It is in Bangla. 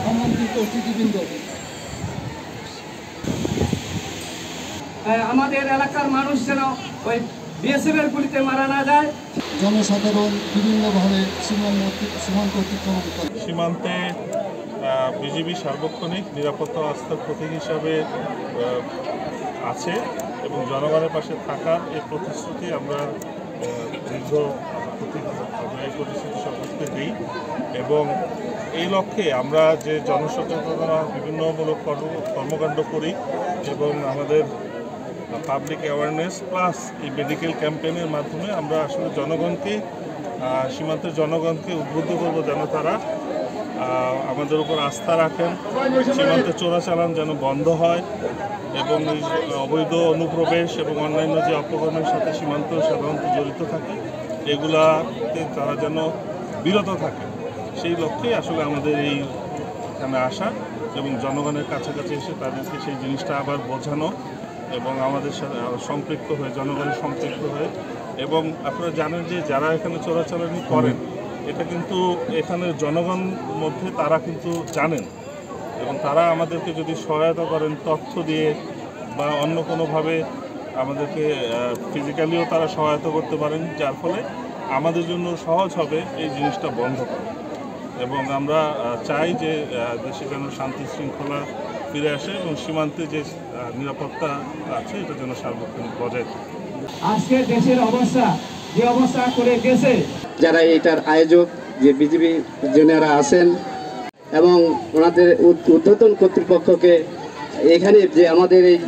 আমন্ত্রিত অতিথিবৃন্দ, আমাদের এলাকার মানুষ যেন ওই বিএসএফের গুলিতে মারা না যায়। জনসাধারণ বিভিন্নভাবে সীমান্ত অতিক্রম করে। সীমান্তে বিজিবি সার্বক্ষণিক নিরাপত্তা আস্থার প্রতীক হিসাবে আছে এবং জনগণের পাশে থাকার এই প্রতিশ্রুতি আমরা দীর্ঘ এই প্রতিশ্রুতি সকলকে দিই এবং এই লক্ষ্যে আমরা যে জনসচেতনতা বিভিন্নমূলক কর্মকাণ্ড করি এবং আমাদের পাবলিক অ্যাওয়ারনেস প্লাস এই মেডিকেল ক্যাম্পেইনের মাধ্যমে আমরা আসলে জনগণকে সীমান্তের জনগণকে উদ্বুদ্ধ করব যেন তারা আমাদের উপর আস্থা রাখেন, সীমান্তে চোরাচালান যেন বন্ধ হয় এবং এই অবৈধ অনুপ্রবেশ এবং অন্যান্য যে অপকর্মের সাথে সীমান্ত সাধারণত জড়িত থাকে এগুলাতে তারা যেন বিরত থাকে। সেই লক্ষ্যে আসলে আমাদের এইখানে আসা এবং জনগণের কাছাকাছি এসে তাদেরকে সেই জিনিসটা আবার বোঝানো এবং আমাদের সাথে সম্পৃক্ত হয়ে জনগণের সম্পৃক্ত হয়ে এবং আপনারা জানেন যে যারা এখানে চোরাচালানি করেন এটা কিন্তু এখানে জনগণ মধ্যে তারা কিন্তু জানেন এবং তারা আমাদেরকে যদি সহায়তা করেন তথ্য দিয়ে বা অন্য কোনোভাবে আমাদেরকে ফিজিক্যালিও তারা সহায়তা করতে পারেন, যার ফলে আমাদের জন্য সহজ হবে এই জিনিসটা বন্ধ করা এবং আমরা চাই যে দেশে যেন শান্তি শৃঙ্খলা ফিরে আসে এবং সীমান্তে যে নিরাপত্তা আছে এটা যেন সার্বক্ষণিক বজায় থাকে। আজকে দেশের অবস্থা যে অবস্থা করে গেছে, যারা এটার আয়োজক যে বিজিবি জেনারা আছেন এবং ওনাদের ঊর্ধ্বতন কর্তৃপক্ষকে এখানে যে আমাদের এই